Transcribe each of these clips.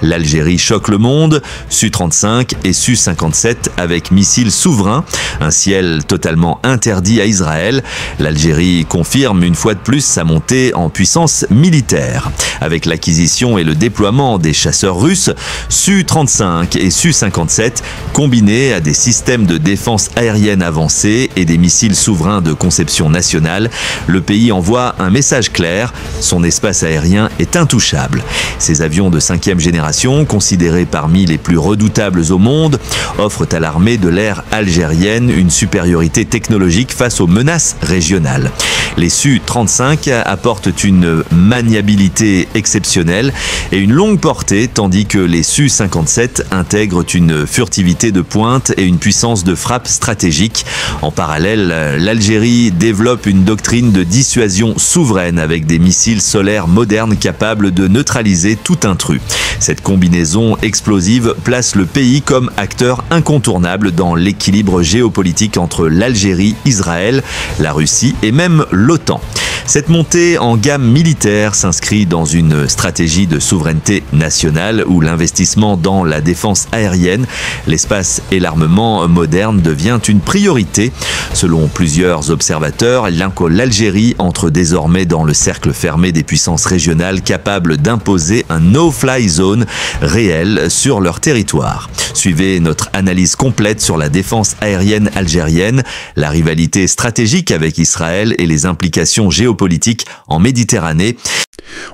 L'Algérie choque le monde, Su-35 et Su-57 avec missiles souverains, un ciel totalement interdit à Israël. L'Algérie confirme une fois de plus sa montée en puissance militaire. Avec l'acquisition et le déploiement des chasseurs russes, Su-35 et Su-57, combinés à des systèmes de défense aérienne avancés et des missiles souverains de conception nationale, le pays envoie un message clair, son espace aérien est intouchable. Ces avions de 5e génération, considérés parmi les plus redoutables au monde, offrent à l'armée de l'air algérienne une supériorité technologique face aux menaces régionales. Les Su-35 apportent une maniabilité exceptionnelle et une longue portée, tandis que les Su-57 intègrent une furtivité de pointe et une puissance de frappe stratégique. En parallèle, l'Algérie développe une doctrine de dissuasion souveraine avec des missiles solaires modernes capables de neutraliser tout intrus. Cette combinaison explosive place le pays comme acteur incontournable dans l'équilibre géopolitique entre l'Algérie, Israël, la Russie et même l'OTAN. Cette montée en gamme militaire s'inscrit dans une stratégie de souveraineté nationale où l'investissement dans la défense aérienne, l'espace et l'armement moderne devient une priorité. Selon plusieurs observateurs, l'Algérie entre désormais dans le cercle fermé des puissances régionales capables d'imposer un no-fly zone réel sur leur territoire. Suivez notre analyse complète sur la défense aérienne algérienne, la rivalité stratégique avec Israël et les implications géopolitiques en Méditerranée.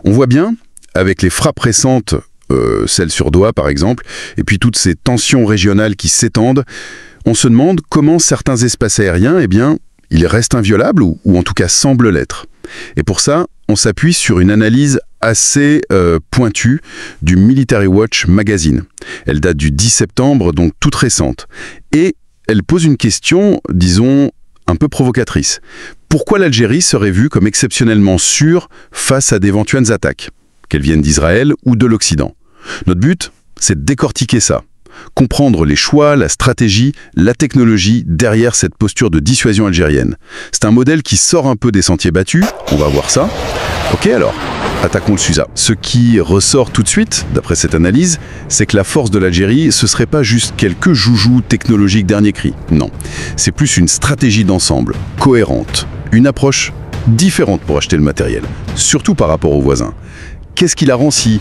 On voit bien, avec les frappes récentes, celle sur Doha par exemple, et puis toutes ces tensions régionales qui s'étendent, on se demande comment certains espaces aériens, ils restent inviolables ou en tout cas semblent l'être. Et pour ça, on s'appuie sur une analyse assez pointue du Military Watch Magazine. Elle date du 10 septembre, donc toute récente. Et elle pose une question, disons, un peu provocatrice. Pourquoi l'Algérie serait vue comme exceptionnellement sûre face à d'éventuelles attaques, qu'elles viennent d'Israël ou de l'Occident? Notre but, c'est de décortiquer ça. Comprendre les choix, la stratégie, la technologie derrière cette posture de dissuasion algérienne. C'est un modèle qui sort un peu des sentiers battus, on va voir ça. Ok alors, attaquons le sujet. Ce qui ressort tout de suite, d'après cette analyse, c'est que la force de l'Algérie, ce serait pas juste quelques joujoux technologiques dernier cri. Non, c'est plus une stratégie d'ensemble, cohérente, une approche différente pour acheter le matériel, surtout par rapport aux voisins. Qu'est-ce qui la rend si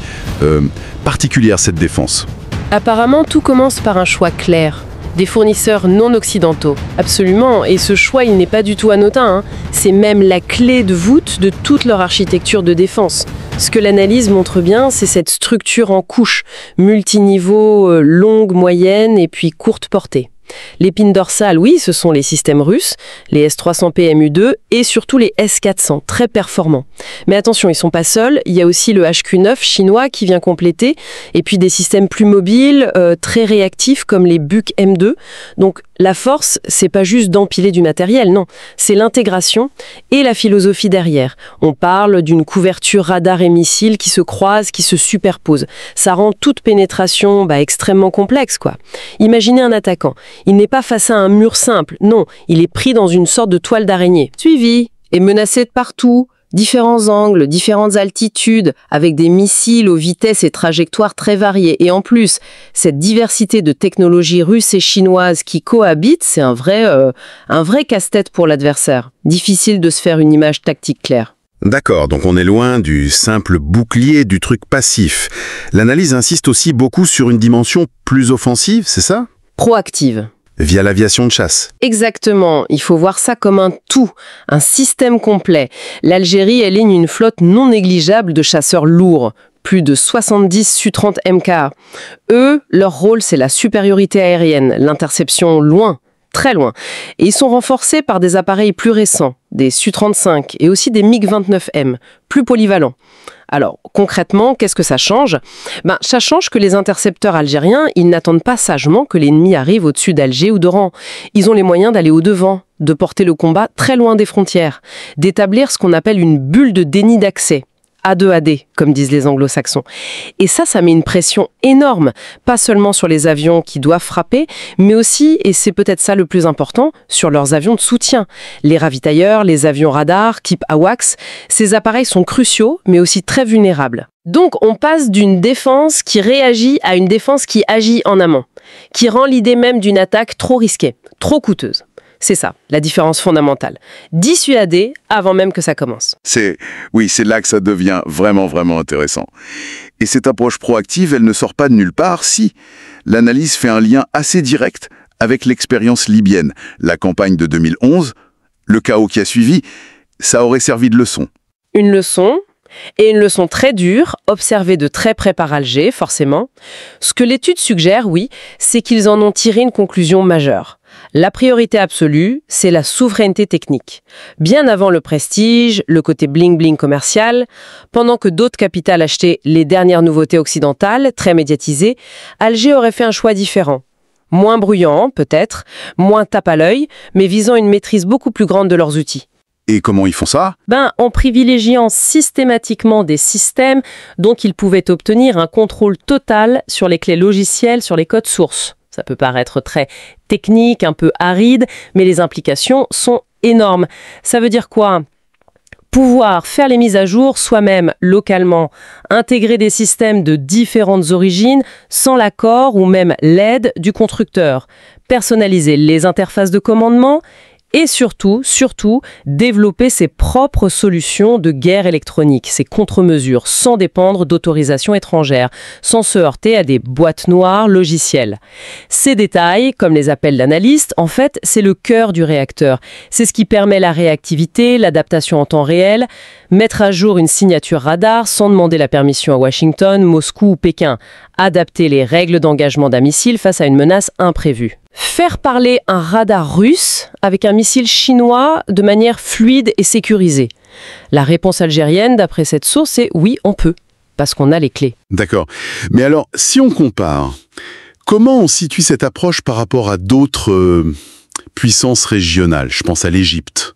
particulière cette défense ? Apparemment, tout commence par un choix clair. Des fournisseurs non occidentaux. Absolument, et ce choix, il n'est pas du tout anodin. C'est même la clé de voûte de toute leur architecture de défense. Ce que l'analyse montre bien, c'est cette structure en couches, multiniveau, longue, moyenne et puis courte portée. L'épine dorsale, oui, ce sont les systèmes russes, les S-300P MU2 et surtout les S-400, très performants. Mais attention, ils sont pas seuls, il y a aussi le HQ9 chinois qui vient compléter, et puis des systèmes plus mobiles, très réactifs comme les Buk M2. Donc la force, c'est pas juste d'empiler du matériel, non, c'est l'intégration et la philosophie derrière. On parle d'une couverture radar et missile qui se croisent, qui se superposent. Ça rend toute pénétration extrêmement complexe, quoi. Imaginez un attaquant. Il n'est pas face à un mur simple, non, il est pris dans une sorte de toile d'araignée. Suivi et menacé de partout, différents angles, différentes altitudes, avec des missiles aux vitesses et trajectoires très variées. Et en plus, cette diversité de technologies russes et chinoises qui cohabitent, c'est un vrai casse-tête pour l'adversaire. Difficile de se faire une image tactique claire. D'accord, donc on est loin du simple bouclier, du truc passif. L'analyse insiste aussi beaucoup sur une dimension plus offensive, c'est ça ? Proactive. Via l'aviation de chasse. Exactement, il faut voir ça comme un tout, un système complet. L'Algérie aligne une flotte non négligeable de chasseurs lourds, plus de 70 Su-30 MKA. Eux, leur rôle, c'est la supériorité aérienne, l'interception loin, très loin. Et ils sont renforcés par des appareils plus récents, des Su-35 et aussi des MiG-29M, plus polyvalents. Alors, concrètement, qu'est-ce que ça change ? Ça change que les intercepteurs algériens, ils n'attendent pas sagement que l'ennemi arrive au-dessus d'Alger ou d'Oran. Ils ont les moyens d'aller au-devant, de porter le combat très loin des frontières, d'établir ce qu'on appelle une bulle de déni d'accès. A2AD, comme disent les anglo-saxons. Et ça met une pression énorme, pas seulement sur les avions qui doivent frapper, mais aussi, et c'est peut-être ça le plus important, sur leurs avions de soutien. Les ravitailleurs, les avions radars, type AWACS, ces appareils sont cruciaux, mais aussi très vulnérables. Donc on passe d'une défense qui réagit à une défense qui agit en amont, qui rend l'idée même d'une attaque trop risquée, trop coûteuse. C'est ça, la différence fondamentale. Dissuader avant même que ça commence. Oui, c'est là que ça devient vraiment, vraiment intéressant. Et cette approche proactive, elle ne sort pas de nulle part si l'analyse fait un lien assez direct avec l'expérience libyenne. La campagne de 2011, le chaos qui a suivi, ça aurait servi de leçon. Une leçon, et une leçon très dure, observée de très près par Alger, forcément. Ce que l'étude suggère, oui, c'est qu'ils en ont tiré une conclusion majeure. La priorité absolue, c'est la souveraineté technique. Bien avant le prestige, le côté bling-bling commercial, pendant que d'autres capitales achetaient les dernières nouveautés occidentales, très médiatisées, Alger aurait fait un choix différent. Moins bruyant, peut-être, moins tape à l'œil, mais visant une maîtrise beaucoup plus grande de leurs outils. Et comment ils font ça? En privilégiant systématiquement des systèmes dont ils pouvaient obtenir un contrôle total sur les clés logicielles, sur les codes sources. Ça peut paraître très technique, un peu aride, mais les implications sont énormes. Ça veut dire quoi? Pouvoir faire les mises à jour soi-même, localement, intégrer des systèmes de différentes origines sans l'accord ou même l'aide du constructeur, personnaliser les interfaces de commandement et surtout, développer ses propres solutions de guerre électronique, ses contre-mesures, sans dépendre d'autorisations étrangères, sans se heurter à des boîtes noires logicielles. Ces détails, comme les appelle l'analyste, en fait, c'est le cœur du réacteur. C'est ce qui permet la réactivité, l'adaptation en temps réel, mettre à jour une signature radar sans demander la permission à Washington, Moscou ou Pékin, adapter les règles d'engagement d'un missile face à une menace imprévue. Faire parler un radar russe avec un missile chinois de manière fluide et sécurisée. La réponse algérienne, d'après cette source, c'est oui, on peut, parce qu'on a les clés. D'accord. Mais alors, si on compare, comment on situe cette approche par rapport à d'autres puissances régionales? Je pense à l'Égypte,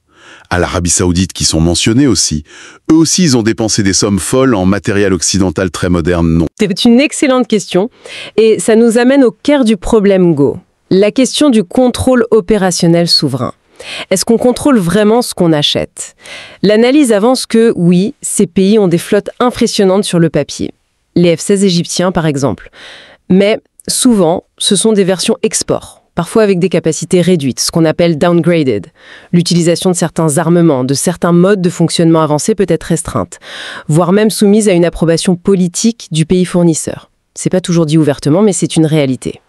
à l'Arabie Saoudite qui sont mentionnés aussi. Eux aussi, ils ont dépensé des sommes folles en matériel occidental très moderne, non? C'est une excellente question, et ça nous amène au cœur du problème Go. La question du contrôle opérationnel souverain. Est-ce qu'on contrôle vraiment ce qu'on achète? L'analyse avance que, oui, ces pays ont des flottes impressionnantes sur le papier. Les F-16 égyptiens, par exemple. Mais souvent, ce sont des versions export, parfois avec des capacités réduites, ce qu'on appelle downgraded. L'utilisation de certains armements, de certains modes de fonctionnement avancés peut être restreinte, voire même soumise à une approbation politique du pays fournisseur. C'est pas toujours dit ouvertement, mais c'est une réalité.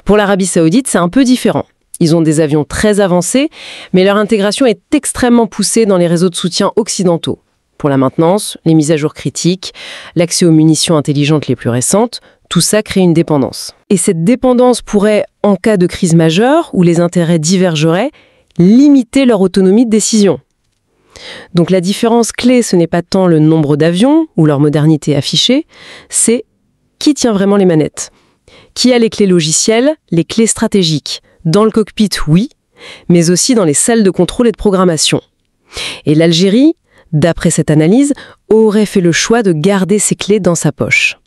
Pour l'Arabie Saoudite, c'est un peu différent. Ils ont des avions très avancés, mais leur intégration est extrêmement poussée dans les réseaux de soutien occidentaux. Pour la maintenance, les mises à jour critiques, l'accès aux munitions intelligentes les plus récentes, tout ça crée une dépendance. Et cette dépendance pourrait, en cas de crise majeure, où les intérêts divergeraient, limiter leur autonomie de décision. Donc la différence clé, ce n'est pas tant le nombre d'avions ou leur modernité affichée, c'est qui tient vraiment les manettes? Qui a les clés logicielles, les clés stratégiques? Dans le cockpit, oui, mais aussi dans les salles de contrôle et de programmation. Et l'Algérie, d'après cette analyse, aurait fait le choix de garder ses clés dans sa poche.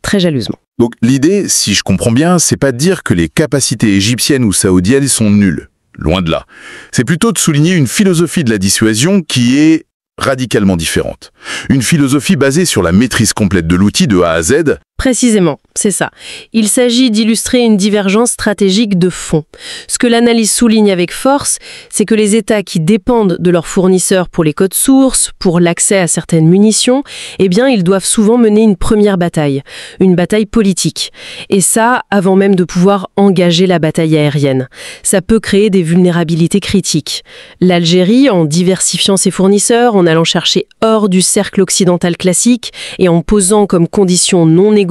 Très jalousement. Donc l'idée, si je comprends bien, c'est pas de dire que les capacités égyptiennes ou saoudiennes sont nulles. Loin de là. C'est plutôt de souligner une philosophie de la dissuasion qui est radicalement différente. Une philosophie basée sur la maîtrise complète de l'outil de A à Z. Précisément, c'est ça. Il s'agit d'illustrer une divergence stratégique de fond. Ce que l'analyse souligne avec force, c'est que les États qui dépendent de leurs fournisseurs pour les codes sources, pour l'accès à certaines munitions, eh bien, ils doivent souvent mener une première bataille, une bataille politique. Et ça, avant même de pouvoir engager la bataille aérienne. Ça peut créer des vulnérabilités critiques. L'Algérie, en diversifiant ses fournisseurs, en allant chercher hors du cercle occidental classique et en posant comme condition non négociable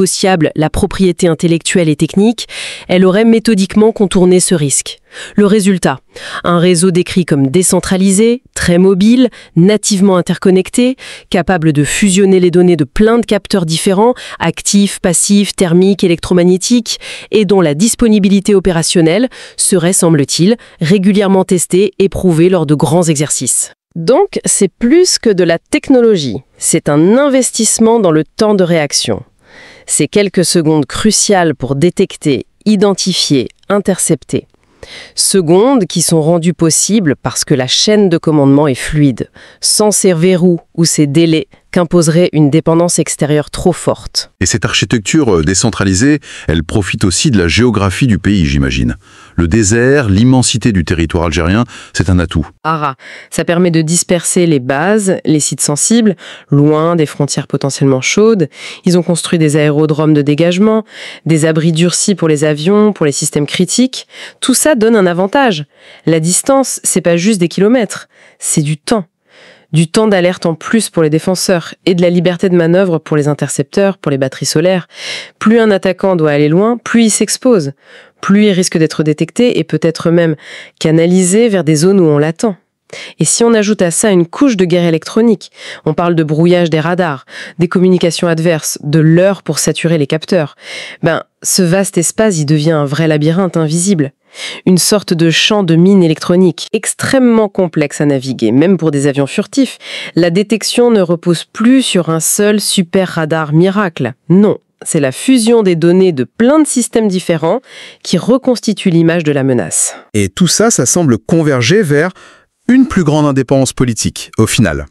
la propriété intellectuelle et technique, elle aurait méthodiquement contourné ce risque. Le résultat, un réseau décrit comme décentralisé, très mobile, nativement interconnecté, capable de fusionner les données de plein de capteurs différents, actifs, passifs, thermiques, électromagnétiques, et dont la disponibilité opérationnelle serait, semble-t-il, régulièrement testée et prouvée lors de grands exercices. Donc, c'est plus que de la technologie, c'est un investissement dans le temps de réaction. C'est quelques secondes cruciales pour détecter, identifier, intercepter. Secondes qui sont rendues possibles parce que la chaîne de commandement est fluide. Sans ces verrous ou ces délais, qu'imposerait une dépendance extérieure trop forte. Et cette architecture décentralisée, elle profite aussi de la géographie du pays, j'imagine. Le désert, l'immensité du territoire algérien, c'est un atout. Ça permet de disperser les bases, les sites sensibles, loin des frontières potentiellement chaudes. Ils ont construit des aérodromes de dégagement, des abris durcis pour les avions, pour les systèmes critiques. Tout ça donne un avantage. La distance, c'est pas juste des kilomètres, c'est du temps. Du temps d'alerte en plus pour les défenseurs et de la liberté de manœuvre pour les intercepteurs, pour les batteries solaires. Plus un attaquant doit aller loin, plus il s'expose. Plus il risque d'être détecté et peut-être même canalisé vers des zones où on l'attend. Et si on ajoute à ça une couche de guerre électronique, on parle de brouillage des radars, des communications adverses, de l'heure pour saturer les capteurs, ce vaste espace, il devient un vrai labyrinthe invisible. Une sorte de champ de mines électroniques extrêmement complexe à naviguer, même pour des avions furtifs. La détection ne repose plus sur un seul super radar miracle. Non, c'est la fusion des données de plein de systèmes différents qui reconstitue l'image de la menace. Et tout ça, ça semble converger vers une plus grande indépendance politique, au final.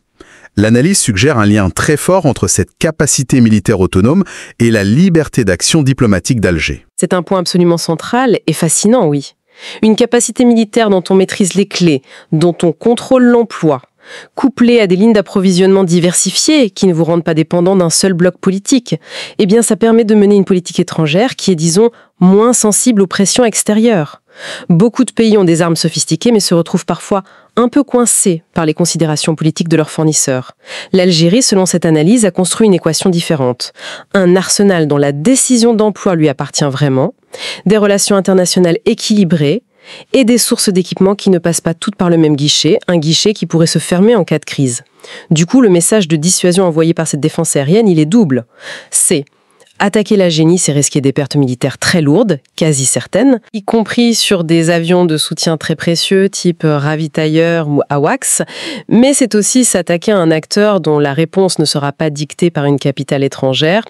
L'analyse suggère un lien très fort entre cette capacité militaire autonome et la liberté d'action diplomatique d'Alger. C'est un point absolument central et fascinant, oui. Une capacité militaire dont on maîtrise les clés, dont on contrôle l'emploi, couplée à des lignes d'approvisionnement diversifiées qui ne vous rendent pas dépendant d'un seul bloc politique, ça permet de mener une politique étrangère qui est, disons, moins sensible aux pressions extérieures. Beaucoup de pays ont des armes sophistiquées mais se retrouvent parfois un peu coincés par les considérations politiques de leurs fournisseurs. L'Algérie, selon cette analyse, a construit une équation différente. Un arsenal dont la décision d'emploi lui appartient vraiment, des relations internationales équilibrées et des sources d'équipement qui ne passent pas toutes par le même guichet, un guichet qui pourrait se fermer en cas de crise. Du coup, le message de dissuasion envoyé par cette défense aérienne, il est double. C'est attaquer la Génie, c'est risquer des pertes militaires très lourdes, quasi certaines, y compris sur des avions de soutien très précieux, type ravitailleurs ou AWACS, mais c'est aussi s'attaquer à un acteur dont la réponse ne sera pas dictée par une capitale étrangère.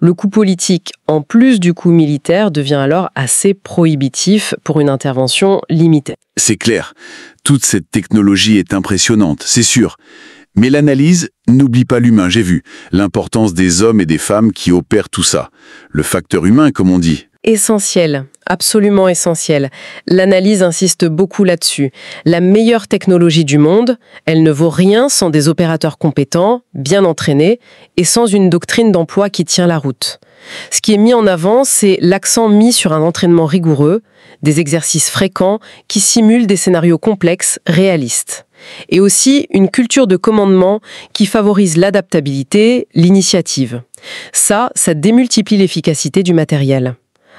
Le coût politique, en plus du coût militaire, devient alors assez prohibitif pour une intervention limitée. C'est clair, toute cette technologie est impressionnante, c'est sûr. Mais l'analyse n'oublie pas l'humain, j'ai vu, l'importance des hommes et des femmes qui opèrent tout ça. Le facteur humain, comme on dit. Essentiel, absolument essentiel. L'analyse insiste beaucoup là-dessus. La meilleure technologie du monde, elle ne vaut rien sans des opérateurs compétents, bien entraînés, et sans une doctrine d'emploi qui tient la route. Ce qui est mis en avant, c'est l'accent mis sur un entraînement rigoureux, des exercices fréquents qui simulent des scénarios complexes, réalistes. Et aussi une culture de commandement qui favorise l'adaptabilité, l'initiative. Ça démultiplie l'efficacité du matériel.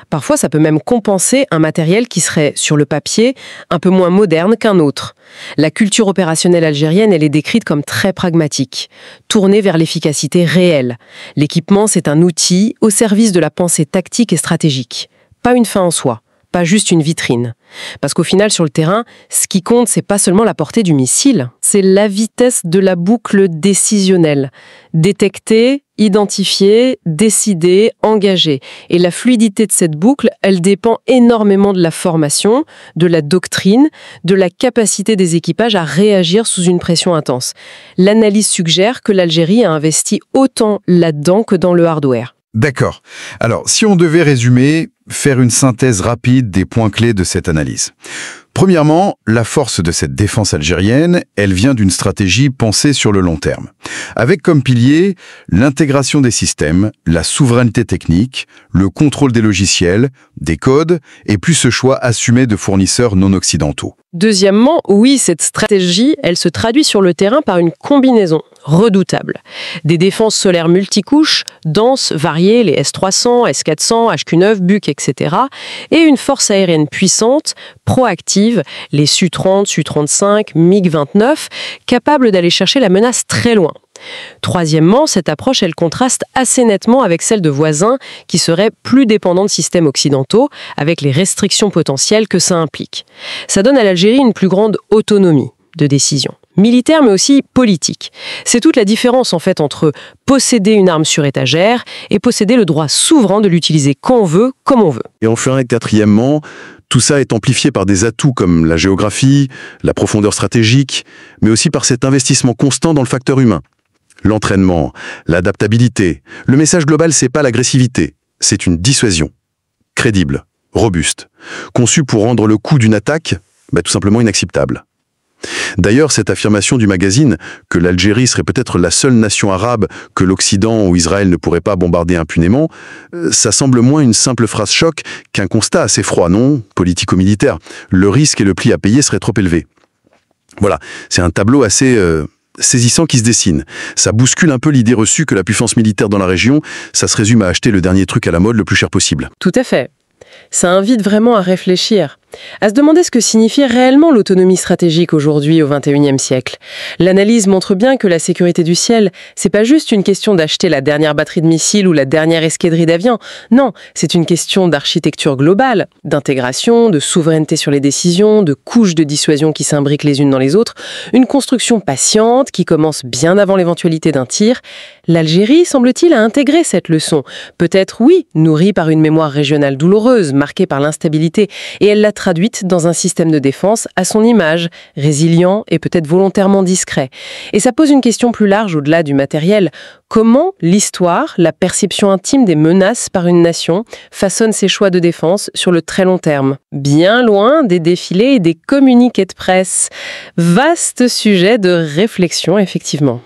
Parfois, ça peut même compenser un matériel qui serait, sur le papier, un peu moins moderne qu'un autre. La culture opérationnelle algérienne, elle est décrite comme très pragmatique, tournée vers l'efficacité réelle. L'équipement, c'est un outil au service de la pensée tactique et stratégique. Pas une fin en soi, pas juste une vitrine. Parce qu'au final, sur le terrain, ce qui compte, c'est pas seulement la portée du missile, c'est la vitesse de la boucle décisionnelle. Détecter, identifier, décider, engager. Et la fluidité de cette boucle, elle dépend énormément de la formation, de la doctrine, de la capacité des équipages à réagir sous une pression intense. L'analyse suggère que l'Algérie a investi autant là-dedans que dans le hardware. D'accord. Alors, si on devait résumer, faire une synthèse rapide des points clés de cette analyse. Premièrement, la force de cette défense algérienne, elle vient d'une stratégie pensée sur le long terme. Avec comme pilier l'intégration des systèmes, la souveraineté technique, le contrôle des logiciels, des codes, et puis ce choix assumé de fournisseurs non occidentaux. Deuxièmement, oui, cette stratégie, elle se traduit sur le terrain par une combinaison redoutable. Des défenses solaires multicouches, denses, variées, les S-300, S-400, HQ-9, Buk, etc. Et une force aérienne puissante, proactive, les Su-30, Su-35, MiG-29, capables d'aller chercher la menace très loin. Troisièmement, cette approche, elle contraste assez nettement avec celle de voisins qui seraient plus dépendants de systèmes occidentaux, avec les restrictions potentielles que ça implique. Ça donne à l'Algérie une plus grande autonomie de décision, militaire mais aussi politique. C'est toute la différence en fait entre posséder une arme sur étagère et posséder le droit souverain de l'utiliser quand on veut, comme on veut. Et enfin, et quatrièmement, tout ça est amplifié par des atouts comme la géographie, la profondeur stratégique, mais aussi par cet investissement constant dans le facteur humain. L'entraînement, l'adaptabilité. Le message global, c'est pas l'agressivité, c'est une dissuasion. Crédible, robuste, conçue pour rendre le coup d'une attaque tout simplement inacceptable. D'ailleurs, cette affirmation du magazine, que l'Algérie serait peut-être la seule nation arabe que l'Occident ou Israël ne pourrait pas bombarder impunément, ça semble moins une simple phrase choc qu'un constat assez froid, non, politico-militaire. Le risque et le prix à payer seraient trop élevés. Voilà, c'est un tableau assez saisissant qui se dessine. Ça bouscule un peu l'idée reçue que la puissance militaire dans la région, ça se résume à acheter le dernier truc à la mode le plus cher possible. Tout à fait. Ça invite vraiment à réfléchir, à se demander ce que signifie réellement l'autonomie stratégique aujourd'hui au XXIe siècle. L'analyse montre bien que la sécurité du ciel, c'est pas juste une question d'acheter la dernière batterie de missiles ou la dernière escadrille d'avions. Non, c'est une question d'architecture globale, d'intégration, de souveraineté sur les décisions, de couches de dissuasion qui s'imbriquent les unes dans les autres, une construction patiente qui commence bien avant l'éventualité d'un tir. L'Algérie, semble-t-il, a intégré cette leçon. Peut-être, oui, nourrie par une mémoire régionale douloureuse, marquée par l'instabilité, et elle l'a traduite dans un système de défense à son image, résilient et peut-être volontairement discret. Et ça pose une question plus large au-delà du matériel. Comment l'histoire, la perception intime des menaces par une nation, façonne ses choix de défense sur le très long terme? Bien loin des défilés et des communiqués de presse. Vaste sujet de réflexion, effectivement.